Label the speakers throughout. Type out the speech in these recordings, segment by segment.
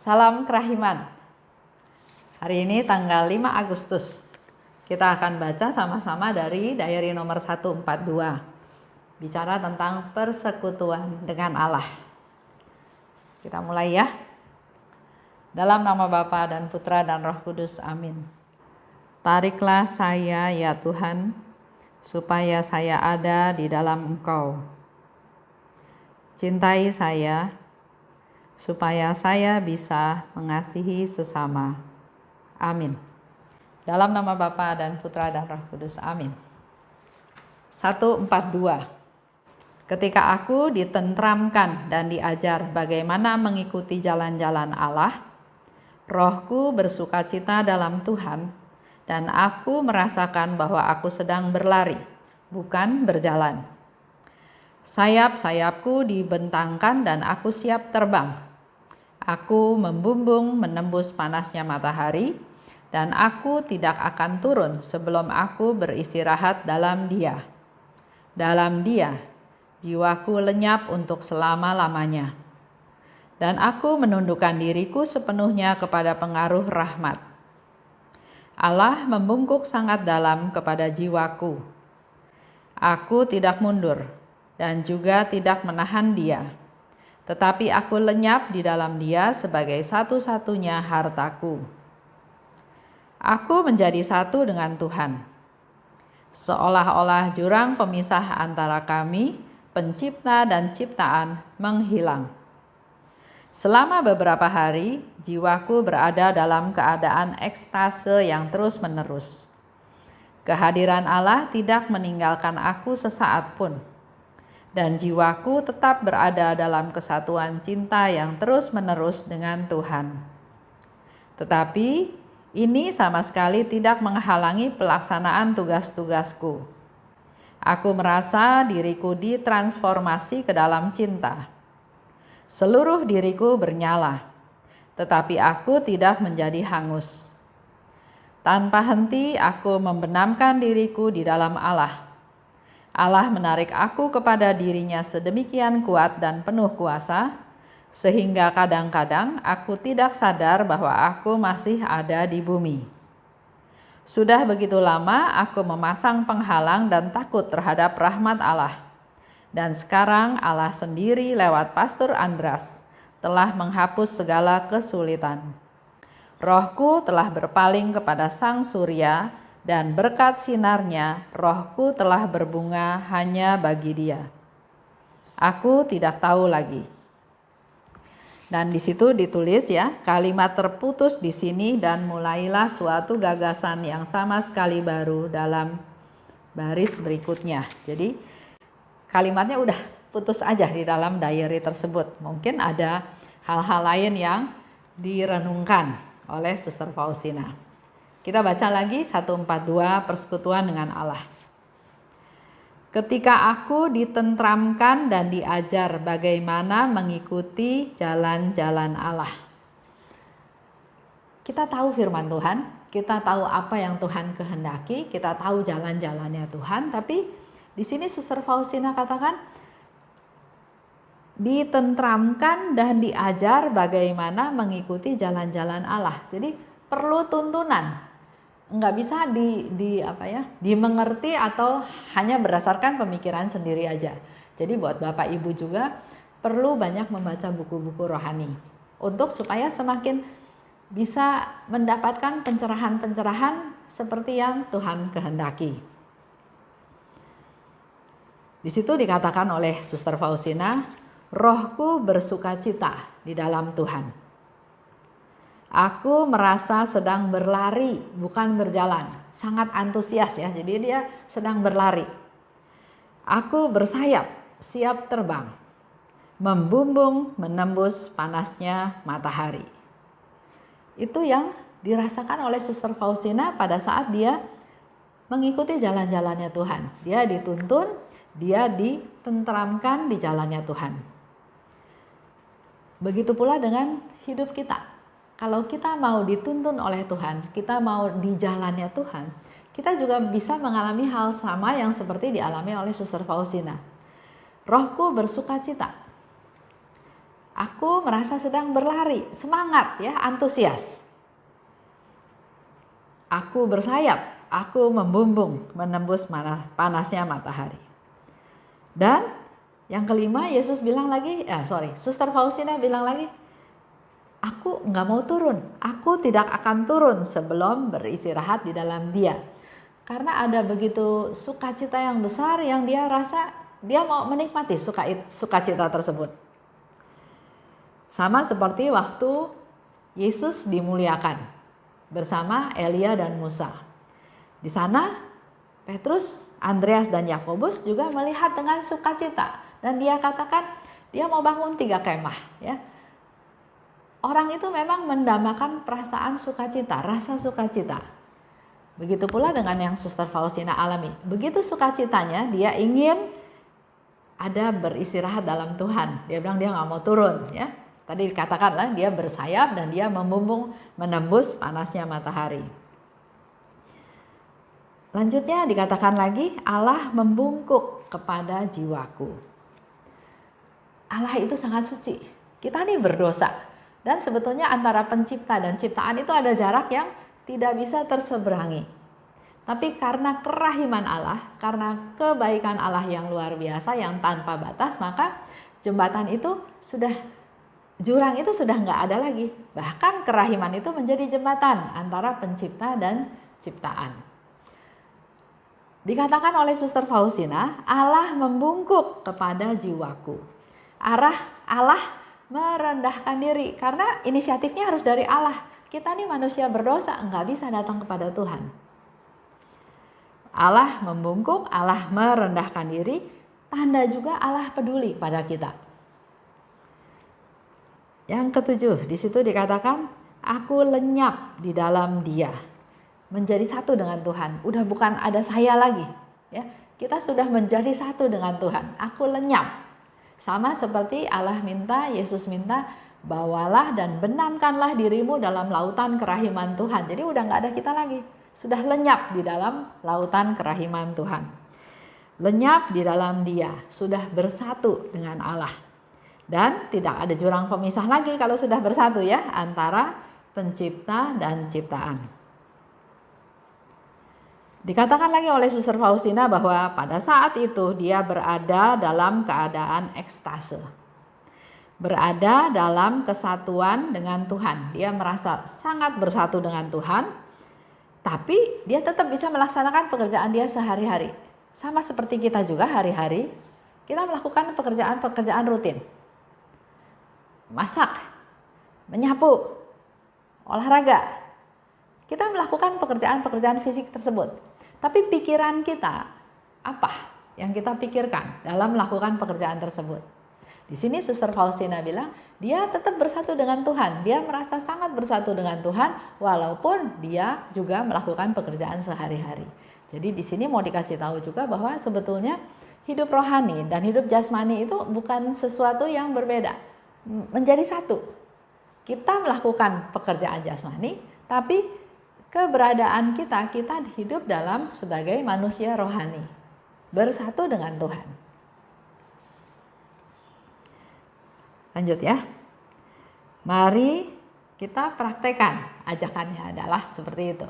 Speaker 1: Salam kerahiman. Hari ini tanggal 5 Agustus. Kita akan baca sama-sama dari diary nomor 142. Bicara tentang persekutuan dengan Allah. Kita mulai ya. Dalam nama Bapa dan Putra dan Roh Kudus. Amin. Tariklah saya ya Tuhan, supaya saya ada di dalam Engkau. Cintai saya, supaya saya bisa mengasihi sesama. Amin. Dalam nama Bapa dan Putra dan Roh Kudus. Amin. 142. Ketika aku ditentramkan dan diajar bagaimana mengikuti jalan-jalan Allah, rohku bersukacita dalam Tuhan, dan aku merasakan bahwa aku sedang berlari, bukan berjalan. Sayap-sayapku dibentangkan dan aku siap terbang. Aku membumbung menembus panasnya matahari, dan aku tidak akan turun sebelum aku beristirahat dalam Dia. Dalam Dia, jiwaku lenyap untuk selama-lamanya. Dan aku menundukkan diriku sepenuhnya kepada pengaruh rahmat. Allah membungkuk sangat dalam kepada jiwaku. Aku tidak mundur dan juga tidak menahan Dia. Tetapi aku lenyap di dalam Dia sebagai satu-satunya hartaku. Aku menjadi satu dengan Tuhan. Seolah-olah jurang pemisah antara kami, pencipta dan ciptaan, menghilang. Selama beberapa hari, jiwaku berada dalam keadaan ekstase yang terus-menerus. Kehadiran Allah tidak meninggalkan aku sesaat pun. Dan jiwaku tetap berada dalam kesatuan cinta yang terus-menerus dengan Tuhan. Tetapi ini sama sekali tidak menghalangi pelaksanaan tugas-tugasku. Aku merasa diriku ditransformasi ke dalam cinta. Seluruh diriku bernyala, tetapi aku tidak menjadi hangus. Tanpa henti aku membenamkan diriku di dalam Allah. Allah menarik aku kepada dirinya sedemikian kuat dan penuh kuasa, sehingga kadang-kadang aku tidak sadar bahwa aku masih ada di bumi. Sudah begitu lama aku memasang penghalang dan takut terhadap rahmat Allah. Dan sekarang Allah sendiri lewat Pastor Andras telah menghapus segala kesulitan. Rohku telah berpaling kepada Sang Surya, dan berkat sinarnya rohku telah berbunga hanya bagi Dia. Aku tidak tahu lagi. Dan di situ ditulis ya, kalimat terputus di sini dan mulailah suatu gagasan yang sama sekali baru dalam baris berikutnya. Jadi kalimatnya udah putus aja di dalam diary tersebut. Mungkin ada hal-hal lain yang direnungkan oleh Suster Faustina. Kita baca lagi 142 persekutuan dengan Allah. Ketika aku ditentramkan dan diajar bagaimana mengikuti jalan-jalan Allah. Kita tahu firman Tuhan, kita tahu apa yang Tuhan kehendaki, kita tahu jalan-jalannya Tuhan, tapi di sini Suster Faustina katakan ditentramkan dan diajar bagaimana mengikuti jalan-jalan Allah. Jadi perlu tuntunan. Nggak bisa dimengerti atau hanya berdasarkan pemikiran sendiri aja. Jadi buat Bapak Ibu juga perlu banyak membaca buku-buku rohani untuk supaya semakin bisa mendapatkan pencerahan-pencerahan seperti yang Tuhan kehendaki. Di situ dikatakan oleh Suster Faustina, rohku bersukacita di dalam Tuhan. Aku merasa sedang berlari, bukan berjalan. Sangat antusias ya, jadi dia sedang berlari. Aku bersayap, siap terbang. Membumbung menembus panasnya matahari. Itu yang dirasakan oleh Suster Faustina pada saat dia mengikuti jalan-jalannya Tuhan. Dia dituntun, dia ditentramkan di jalannya Tuhan. Begitu pula dengan hidup kita. Kalau kita mau dituntun oleh Tuhan, kita mau di jalannya Tuhan, kita juga bisa mengalami hal sama yang seperti dialami oleh Suster Faustina. Rohku bersukacita. Aku merasa sedang berlari, semangat ya, antusias. Aku bersayap, aku membumbung menembus panasnya matahari. Dan yang kelima, Yesus bilang lagi, Suster Faustina bilang lagi, aku nggak mau turun, aku tidak akan turun sebelum beristirahat di dalam Dia. Karena ada begitu sukacita yang besar yang dia rasa dia mau menikmati sukacita tersebut. Sama seperti waktu Yesus dimuliakan bersama Elia dan Musa. Di sana Petrus, Andreas dan Yakobus juga melihat dengan sukacita dan dia katakan dia mau bangun 3 kemah ya. Orang itu memang mendambakan perasaan sukacita, rasa sukacita. Begitu pula dengan yang Suster Faustina alami. Begitu sukacitanya, dia ingin ada beristirahat dalam Tuhan. Dia bilang dia nggak mau turun ya. Tadi dikatakanlah dia bersayap dan dia membumbung menembus panasnya matahari. Lanjutnya dikatakan lagi, Allah membungkuk kepada jiwaku. Allah itu sangat suci. Kita nih berdosa. Dan sebetulnya antara pencipta dan ciptaan itu ada jarak yang tidak bisa terseberangi. Tapi karena kerahiman Allah, karena kebaikan Allah yang luar biasa, yang tanpa batas, maka jembatan itu jurang itu sudah nggak ada lagi. Bahkan kerahiman itu menjadi jembatan antara pencipta dan ciptaan. Dikatakan oleh Suster Faustina, Allah membungkuk kepada jiwaku. Allah merendahkan diri, karena inisiatifnya harus dari Allah. Kita nih manusia berdosa, nggak bisa datang kepada Tuhan. Allah membungkuk, Allah merendahkan diri, tanda juga Allah peduli pada kita. Yang ketujuh, di situ dikatakan, aku lenyap di dalam Dia, menjadi satu dengan Tuhan. Udah bukan ada saya lagi, ya. Kita sudah menjadi satu dengan Tuhan. Aku lenyap. Sama seperti Allah minta, Yesus minta, bawalah dan benamkanlah dirimu dalam lautan kerahiman Tuhan. Jadi udah nggak ada kita lagi. Sudah lenyap di dalam lautan kerahiman Tuhan. Lenyap di dalam Dia, sudah bersatu dengan Allah. Dan tidak ada jurang pemisah lagi kalau sudah bersatu ya, antara pencipta dan ciptaan. Dikatakan lagi oleh Suster Faustina bahwa pada saat itu dia berada dalam keadaan ekstase. Berada dalam kesatuan dengan Tuhan. Dia merasa sangat bersatu dengan Tuhan, tapi dia tetap bisa melaksanakan pekerjaan dia sehari-hari. Sama seperti kita juga hari-hari, kita melakukan pekerjaan-pekerjaan rutin. Masak, menyapu, olahraga. Kita melakukan pekerjaan-pekerjaan fisik tersebut. Tapi pikiran kita, apa yang kita pikirkan dalam melakukan pekerjaan tersebut? Di sini Suster Faustina bilang, dia tetap bersatu dengan Tuhan. Dia merasa sangat bersatu dengan Tuhan, walaupun dia juga melakukan pekerjaan sehari-hari. Jadi di sini mau dikasih tahu juga bahwa sebetulnya hidup rohani dan hidup jasmani itu bukan sesuatu yang berbeda. Menjadi satu. Kita melakukan pekerjaan jasmani, tapi keberadaan kita hidup dalam sebagai manusia rohani, bersatu dengan Tuhan. Lanjut ya. Mari kita praktekkan, ajakannya adalah seperti itu.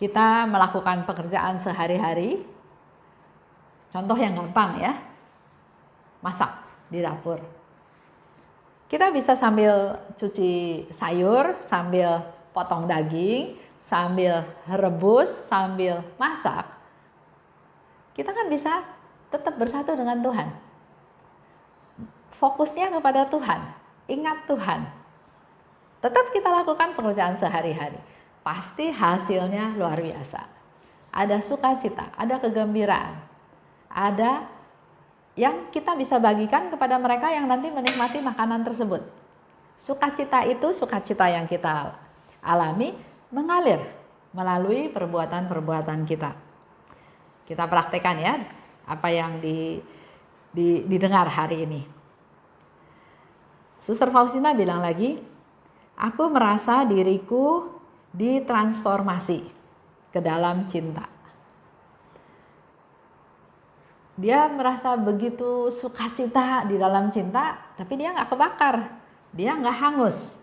Speaker 1: Kita melakukan pekerjaan sehari-hari. Contoh yang gampang ya. Masak di dapur. Kita bisa sambil cuci sayur, sambil potong daging, sambil rebus, sambil masak, kita kan bisa tetap bersatu dengan Tuhan. Fokusnya kepada Tuhan, ingat Tuhan. Tetap kita lakukan pekerjaan sehari-hari. Pasti hasilnya luar biasa. Ada sukacita, ada kegembiraan, ada yang kita bisa bagikan kepada mereka yang nanti menikmati makanan tersebut. Sukacita itu, sukacita yang kita alami, mengalir melalui perbuatan-perbuatan kita. Kita praktekkan ya apa yang didengar hari ini. Suster Faustina bilang lagi, aku merasa diriku ditransformasi ke dalam cinta. Dia merasa begitu sukacita di dalam cinta, tapi dia nggak kebakar. dia nggak hangus.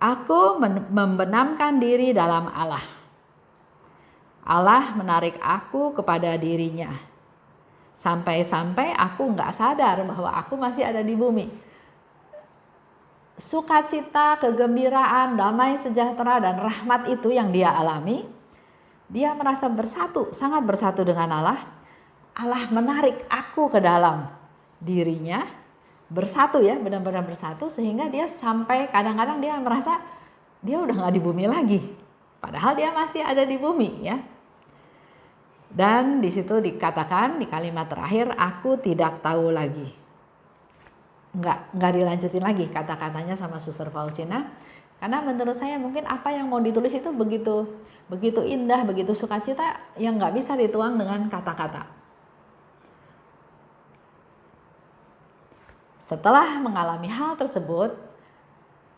Speaker 1: Aku membenamkan diri dalam Allah. Allah menarik aku kepada dirinya. Sampai-sampai aku nggak sadar bahwa aku masih ada di bumi. Sukacita, kegembiraan, damai, sejahtera, dan rahmat itu yang dia alami. Dia merasa bersatu, sangat bersatu dengan Allah. Allah menarik aku ke dalam dirinya, bersatu ya, benar-benar bersatu, sehingga dia sampai kadang-kadang dia merasa dia udah nggak di bumi lagi, padahal dia masih ada di bumi ya. Dan di situ dikatakan di kalimat terakhir, aku tidak tahu lagi. Nggak dilanjutin lagi kata-katanya sama Suster Faustina, karena menurut saya mungkin apa yang mau ditulis itu begitu indah, begitu sukacita yang nggak bisa dituang dengan kata-kata. Setelah mengalami hal tersebut,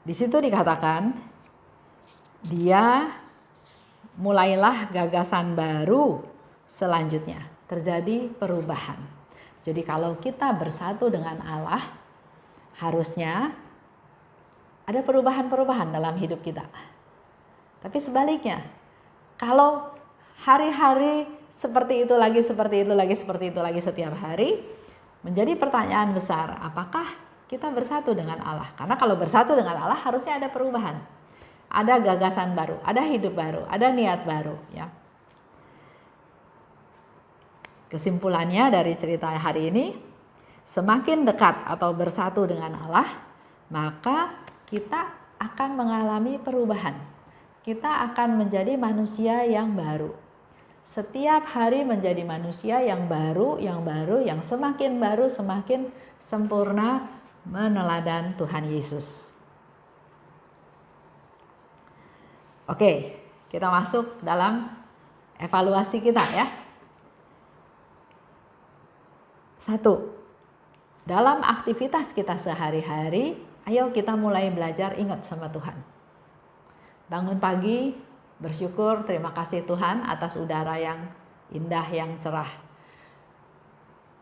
Speaker 1: di situ dikatakan dia mulailah gagasan baru selanjutnya, terjadi perubahan. Jadi kalau kita bersatu dengan Allah, harusnya ada perubahan-perubahan dalam hidup kita. Tapi sebaliknya, kalau hari-hari seperti itu lagi, seperti itu lagi, seperti itu lagi setiap hari, menjadi pertanyaan besar, apakah kita bersatu dengan Allah? Karena kalau bersatu dengan Allah harusnya ada perubahan. Ada gagasan baru, ada hidup baru, ada niat baru ya. Kesimpulannya dari cerita hari ini, semakin dekat atau bersatu dengan Allah, maka kita akan mengalami perubahan. Kita akan menjadi manusia yang baru. Setiap hari menjadi manusia yang baru, yang semakin baru, semakin sempurna meneladan Tuhan Yesus. Oke, kita masuk dalam evaluasi kita ya. 1. Dalam aktivitas kita sehari-hari, ayo kita mulai belajar ingat sama Tuhan. Bangun pagi, bersyukur, terima kasih Tuhan atas udara yang indah, yang cerah.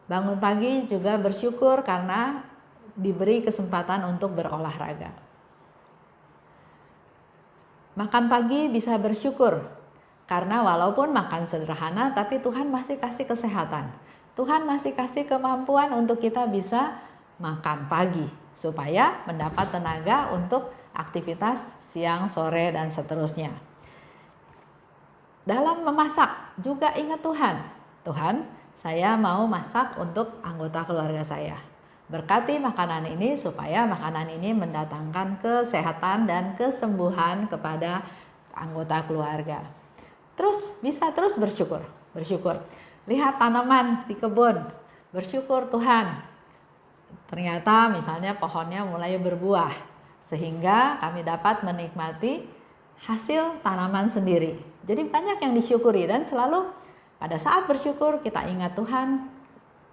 Speaker 1: Bangun pagi juga bersyukur karena diberi kesempatan untuk berolahraga. Makan pagi bisa bersyukur karena walaupun makan sederhana, tapi Tuhan masih kasih kesehatan. Tuhan masih kasih kemampuan untuk kita bisa makan pagi supaya mendapat tenaga untuk aktivitas siang, sore, dan seterusnya. Dalam memasak juga ingat Tuhan. Tuhan, saya mau masak untuk anggota keluarga saya. Berkati makanan ini supaya makanan ini mendatangkan kesehatan dan kesembuhan kepada anggota keluarga. Terus bisa terus bersyukur. Lihat tanaman di kebun, bersyukur Tuhan. Ternyata misalnya pohonnya mulai berbuah, sehingga kami dapat menikmati hasil tanaman sendiri. Jadi banyak yang disyukuri dan selalu pada saat bersyukur kita ingat Tuhan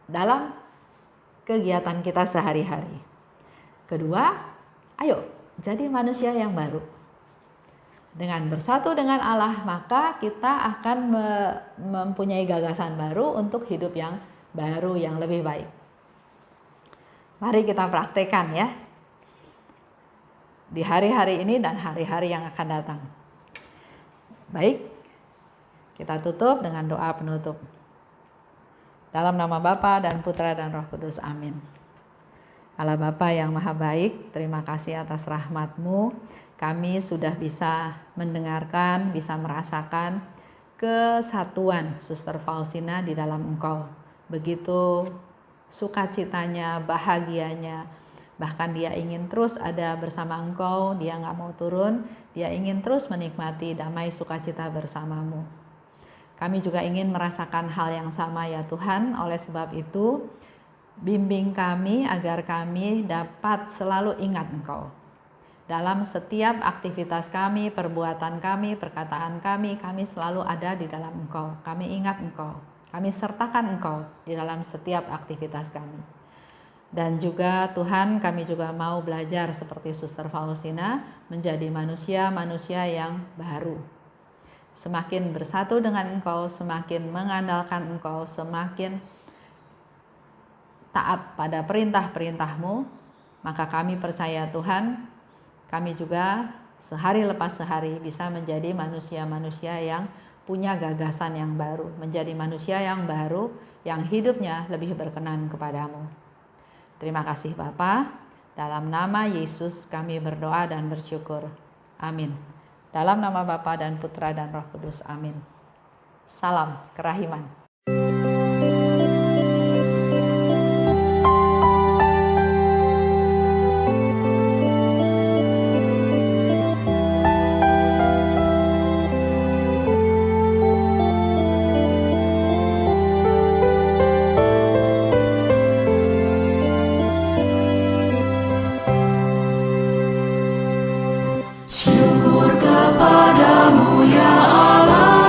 Speaker 1: dalam kegiatan kita sehari-hari. Kedua, ayo jadi manusia yang baru. Dengan bersatu dengan Allah, maka kita akan mempunyai gagasan baru untuk hidup yang baru, yang lebih baik. Mari kita praktekkan ya, di hari-hari ini dan hari-hari yang akan datang. Baik, kita tutup dengan doa penutup. Dalam nama Bapa dan Putra dan Roh Kudus, amin. Allah Bapa yang Maha Baik, terima kasih atas rahmat-Mu. Kami sudah bisa mendengarkan, bisa merasakan kesatuan Suster Faustina di dalam Engkau. Begitu sukacitanya, bahagianya, bahkan dia ingin terus ada bersama Engkau, dia nggak mau turun, dia ingin terus menikmati damai sukacita bersamamu. Kami juga ingin merasakan hal yang sama ya Tuhan, oleh sebab itu bimbing kami agar kami dapat selalu ingat Engkau. Dalam setiap aktivitas kami, perbuatan kami, perkataan kami selalu ada di dalam Engkau. Kami ingat Engkau, kami sertakan Engkau di dalam setiap aktivitas kami. Dan juga Tuhan, kami juga mau belajar seperti Suster Faustina, menjadi manusia-manusia yang baru. Semakin bersatu dengan Engkau, semakin mengandalkan Engkau, semakin taat pada perintah-perintah-Mu, Maka kami percaya Tuhan, kami juga sehari lepas sehari bisa menjadi manusia-manusia yang punya gagasan yang baru, menjadi manusia yang baru, yang hidupnya lebih berkenan kepadamu. Terima kasih Bapa, dalam nama Yesus kami berdoa dan bersyukur. Amin. Dalam nama Bapa dan Putra dan Roh Kudus. Amin. Salam kerahiman.
Speaker 2: Syukur kepadamu ya Allah,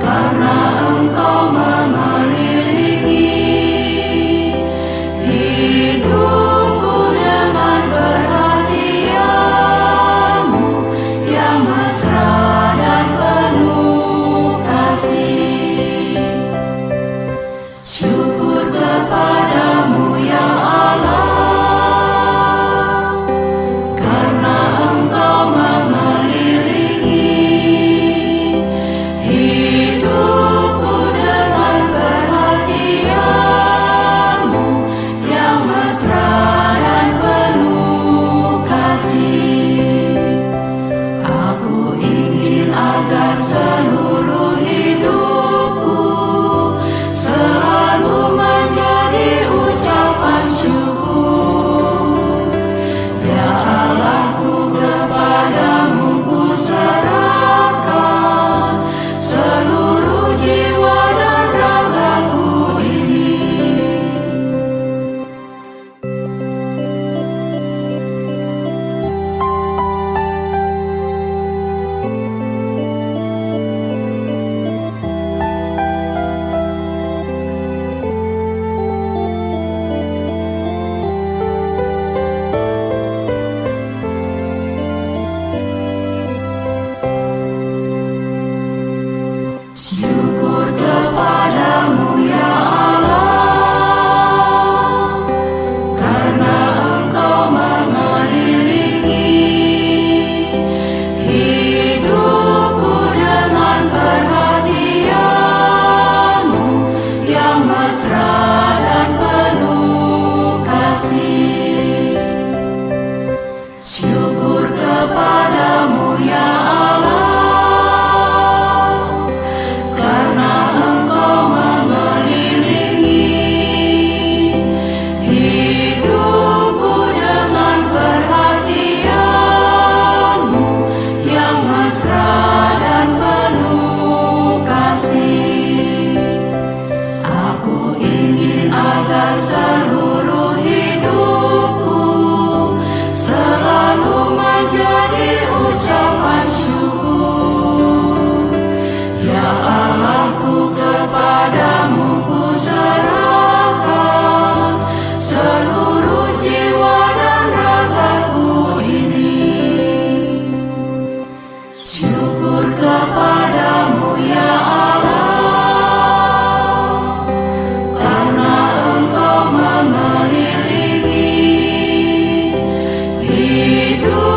Speaker 2: karena Engkau mengelilingi hidupku dengan perhatian-Mu yang mesra dan penuh kasih. Syukur kepadamu ya Allah, agar seluruh hidupku selalu menjadi ucapan syukur. Ya Allahku, kepadamu ku serahkan seluruh jiwa dan ragaku ini. Syukur kepadamu ya Allah, karena Engkau mengelilingi hidupku dengan perhatian-Mu yang mesra dan penuh kasih. Syukur kepadamu ya Allah, agar seluruh hidupku selalu menjadi ucapan syukur. Ya Allahku, kepadamu ku serahkan seluruh jiwa dan ragaku ini. Syukur kepadamu ya Allah, mengelilingi hidup